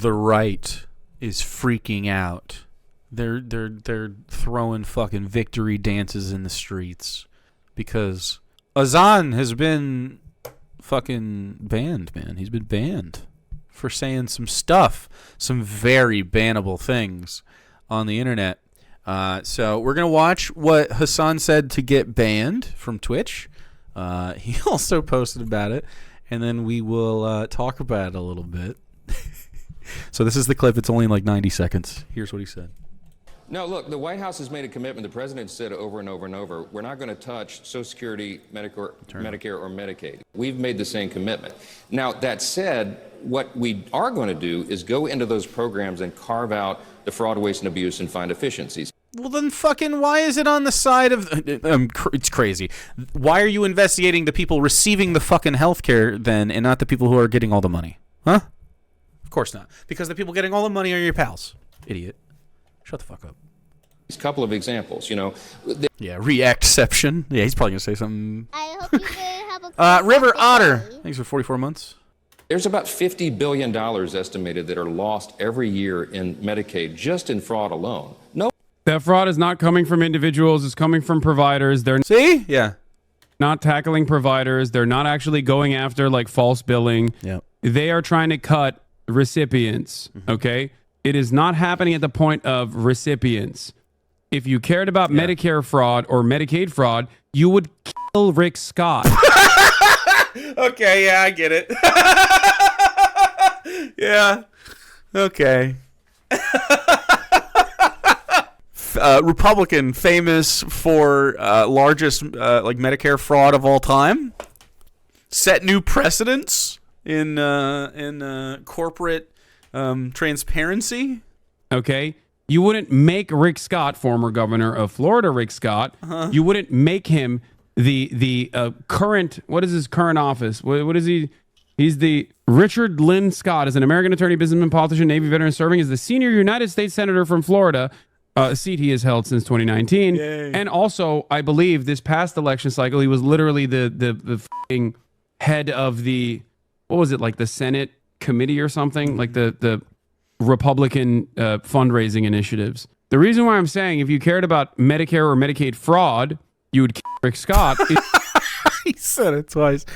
the right is freaking out. They're throwing fucking victory dances in the streets because Hasan has been fucking banned, man. He's been banned for saying some stuff, some very bannable things on the internet. So we're going to watch what Hasan said to get banned from Twitch. He also posted about it, and then we will talk about it a little bit. So this is the clip. It's only like 90 seconds. Here's what he said. No, look, the White House has made a commitment. The president said over and over and over, we're not going to touch Social Security, Medicare, or Medicaid. We've made the same commitment. Now, that said, what we are going to do is go into those programs and carve out the fraud, waste, and abuse and find efficiencies. Well, then fucking why is it on the side of... it's crazy. Why are you investigating the people receiving the fucking healthcare then and not the people who are getting all the money? Huh? Of course not. Because the people getting all the money are your pals. Idiot. Shut the fuck up. These couple of examples, you know. Yeah, reactception. Yeah, he's probably going to say something. I hope you guys have a River Otter. Thanks for 44 months. There's about $50 billion estimated that are lost every year in Medicaid, just in fraud alone. No. That fraud is not coming from individuals. It's coming from providers. They're See? Yeah. not tackling providers. They're not actually going after like false billing. Yep. They are trying to cut recipients. Okay. It is not happening at the point of recipients. If you cared about Medicare fraud or Medicaid fraud, you would kill Rick Scott. Okay, yeah, I get it. Yeah. Okay. Republican famous for largest like Medicare fraud of all time. Set new precedents in corporate transparency. Okay. You wouldn't make Rick Scott, former governor of Florida, Rick Scott, you wouldn't make him the current, what is his current office? What is he? He's the Richard Lynn Scott is an American attorney, businessman, politician, Navy veteran, serving as the senior United States Senator from Florida, a seat he has held since 2019. Yay. And also, I believe this past election cycle, he was literally the f***ing head of the, what was it, like the Senate committee or something? Like the Republican fundraising initiatives. The reason why I'm saying if you cared about Medicare or Medicaid fraud, you would kill Rick Scott. He said it twice.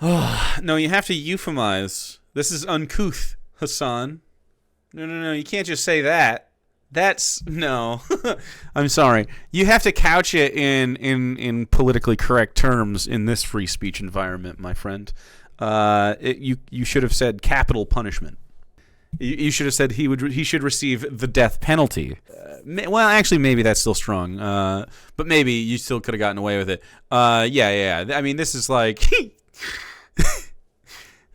Oh, no, you have to euphemize. This is uncouth, Hasan. No. You can't just say that. That's no. I'm sorry. You have to couch it in politically correct terms in this free speech environment, my friend. You should have said capital punishment. You should have said he should receive the death penalty. Well, actually, maybe that's still strong. But maybe you still could have gotten away with it. Yeah. I mean, this is like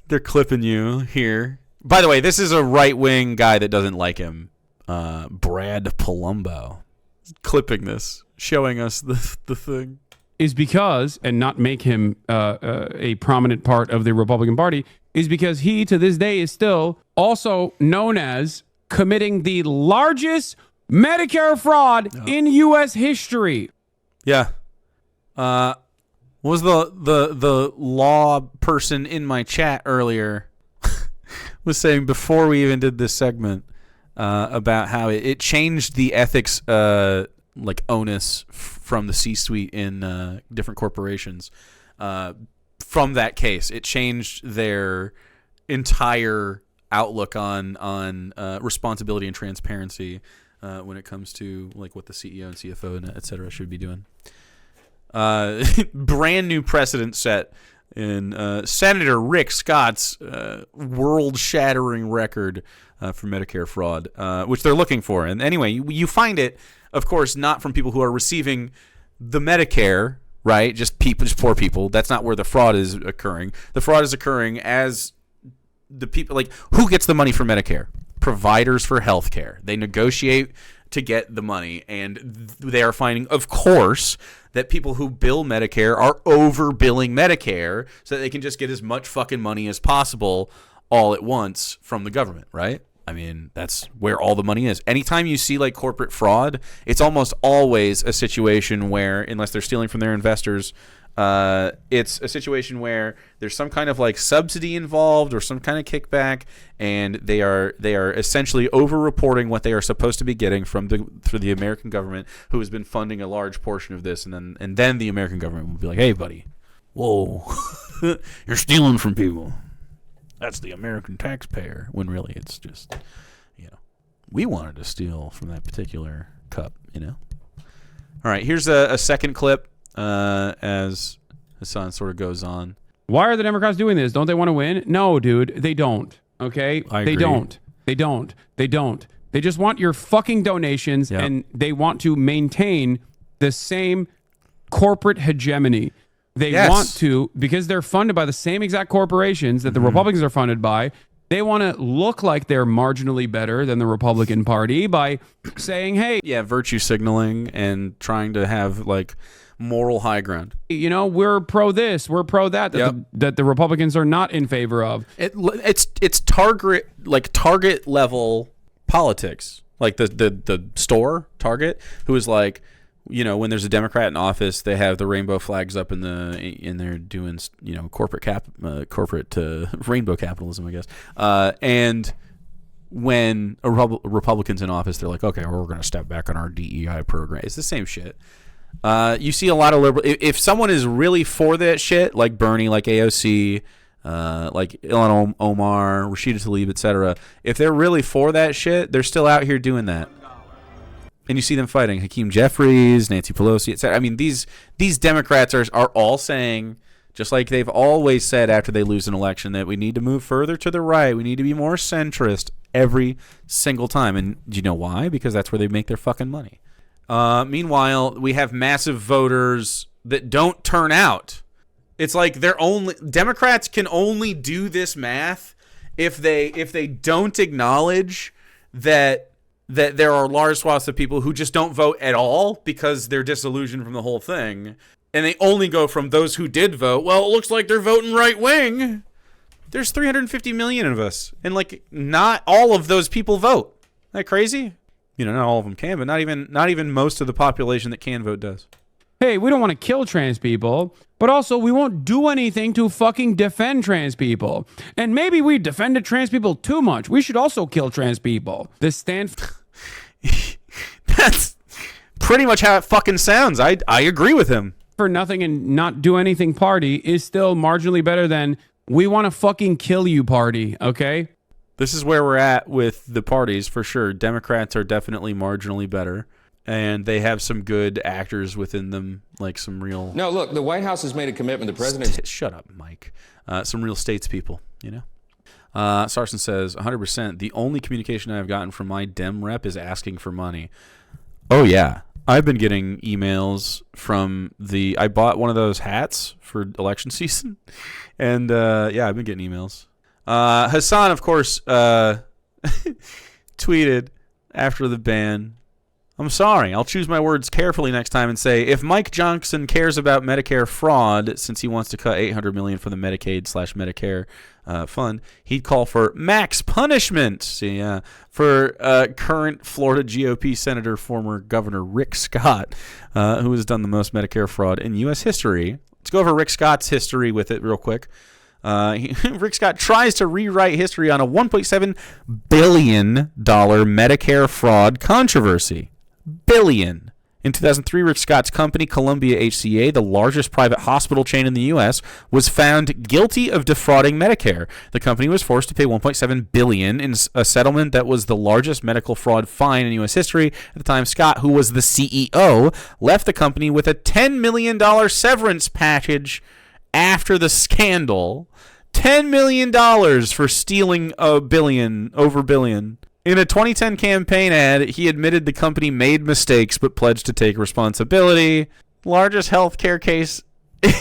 they're clipping you here. By the way, this is a right-wing guy that doesn't like him. Brad Palumbo clipping this, showing us the thing. Is because, and not make him a prominent part of the Republican Party, is because he, to this day, is still also known as committing the largest Medicare fraud in U.S. history. Yeah. What was the law person in my chat earlier was saying before we even did this segment about how it changed the ethics like onus from the C-suite in different corporations. From that case, it changed their entire outlook on responsibility and transparency when it comes to like what the CEO and CFO and et cetera should be doing. Brand new precedent set in Senator Rick Scott's world-shattering record for Medicare fraud, which they're looking for. And anyway, you find it, of course, not from people who are receiving the Medicare, right? Just poor people. That's not where the fraud is occurring. The fraud is occurring as the people, like, who gets the money for Medicare? Providers for healthcare. They negotiate to get the money, and they are finding, of course, that people who bill Medicare are overbilling Medicare so that they can just get as much fucking money as possible all at once from the government, right? I mean, that's where all the money is. Anytime you see like corporate fraud, it's almost always a situation where, unless they're stealing from their investors It's a situation where there's some kind of like subsidy involved or some kind of kickback, and they are essentially over-reporting what they are supposed to be getting from the American government, who has been funding a large portion of this, and then the American government will be like, hey, buddy, whoa, you're stealing from people. That's the American taxpayer. When really it's just, we wanted to steal from that particular cup, All right, here's a second clip as Hasan sort of goes on. Why are the Democrats doing this? Don't they want to win? No, dude, they don't. Okay? I agree. They don't. They just want your fucking donations, and they want to maintain the same corporate hegemony. They want to, because they're funded by the same exact corporations that the Republicans are funded by. They want to look like they're marginally better than the Republican Party by saying, hey, virtue signaling and trying to have like moral high ground. We're pro this, we're pro that that the Republicans are not in favor of. It's target level politics. Like the store Target, who is like, when there's a Democrat in office, they have the rainbow flags up in there doing, corporate rainbow capitalism, I guess. And when a Republican's in office, they're like, okay, we're going to step back on our DEI program. It's the same shit. You see a lot of liberal. If someone is really for that shit, like Bernie, like AOC, like Ilhan Omar, Rashida Tlaib, etc. If they're really for that shit, they're still out here doing that. And you see them fighting Hakeem Jeffries, Nancy Pelosi, etc. I mean, these Democrats are all saying, just like they've always said after they lose an election, that we need to move further to the right. We need to be more centrist every single time. And do you know why? Because that's where they make their fucking money. Meanwhile, we have massive voters that don't turn out. It's like Democrats can only do this math if they don't acknowledge that there are large swaths of people who just don't vote at all because they're disillusioned from the whole thing. And they only go from those who did vote, well, it looks like they're voting right wing. There's 350 million of us, and like not all of those people vote. Isn't that crazy? Not all of them can, but not even most of the population that can vote does. Hey, we don't want to kill trans people, but also we won't do anything to fucking defend trans people. And maybe we defended trans people too much. We should also kill trans people. That's pretty much how it fucking sounds. I agree with him. For nothing and not do anything party is still marginally better than we want to fucking kill you party, okay? This is where we're at with the parties for sure. Democrats are definitely marginally better. And they have some good actors within them, like some real... No, look, the White House has made a commitment. The president... Shut up, Mike. Some real statespeople, Sarson says, 100%, the only communication I've gotten from my Dem rep is asking for money. Oh, yeah. I've been getting emails from I bought one of those hats for election season. And, I've been getting emails. Hasan, of course, tweeted after the ban... I'm sorry, I'll choose my words carefully next time and say, if Mike Johnson cares about Medicare fraud, since he wants to cut $800 million from the Medicaid/Medicare fund, he'd call for max punishment. For current Florida GOP Senator, former Governor Rick Scott, who has done the most Medicare fraud in U.S. history. Let's go over Rick Scott's history with it real quick. Rick Scott tries to rewrite history on a $1.7 billion Medicare fraud controversy. Billion. In 2003, Rick Scott's company, Columbia HCA, the largest private hospital chain in the U.S., was found guilty of defrauding Medicare. The company was forced to pay $1.7 billion in a settlement that was the largest medical fraud fine in U.S. history. At the time, Scott, who was the CEO, left the company with a $10 million severance package after the scandal. $10 million for stealing over billion. In a 2010 campaign ad, he admitted the company made mistakes but pledged to take responsibility. Largest healthcare case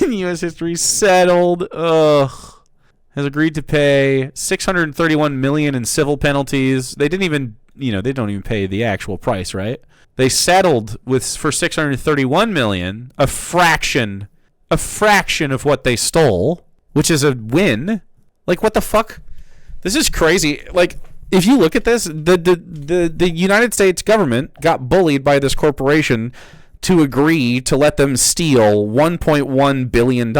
in U.S. history settled. Has agreed to pay $631 million in civil penalties. They didn't even, they don't even pay the actual price, right? They settled for $631 million, a fraction of what they stole, which is a win. Like, what the fuck? This is crazy. Like, if you look at this, the United States government got bullied by this corporation to agree to let them steal $1.1 billion.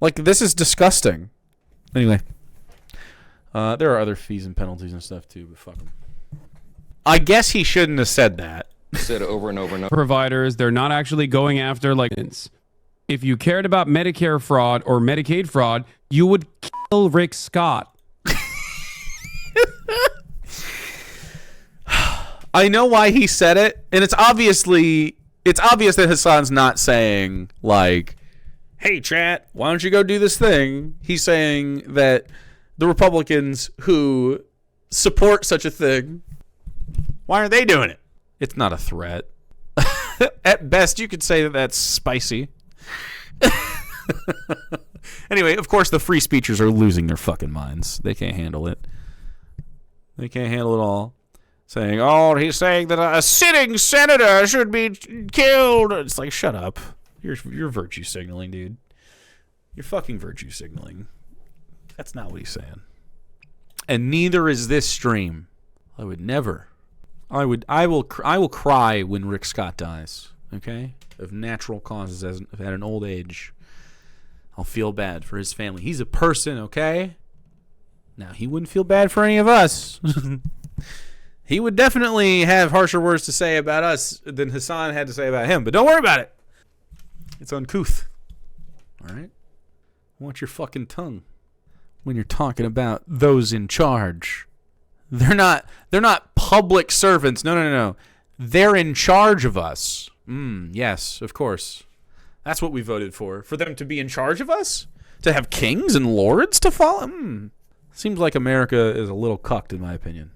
Like, this is disgusting. Anyway, there are other fees and penalties and stuff too, but fuck them. I guess he shouldn't have said that. Said over and over and over. Providers, they're not actually going after like. If you cared about Medicare fraud or Medicaid fraud, you would kill Rick Scott. I know why he said it, and it's obvious that Hasan's not saying like, "Hey, chat, why don't you go do this thing?" He's saying that the Republicans who support such a thing, why aren't they doing it? It's not a threat. At best, you could say that that's spicy. Anyway, of course, the free speechers are losing their fucking minds. They can't handle it. They can't handle it all. Saying, oh, he's saying that a sitting senator should be killed. It's like, shut up. You're virtue signaling, dude. You're fucking virtue signaling. That's not what he's saying. And neither is this stream. I would never. I will cry when Rick Scott dies. Okay? Of natural causes at an old age. I'll feel bad for his family. He's a person, okay? Now, he wouldn't feel bad for any of us. He would definitely have harsher words to say about us than Hasan had to say about him. But don't worry about it. It's uncouth. All right? Watch your fucking tongue when you're talking about those in charge. They're not public servants. No. They're in charge of us. Yes, of course. That's what we voted for. For them to be in charge of us? To have kings and lords to follow? Seems like America is a little cucked, in my opinion.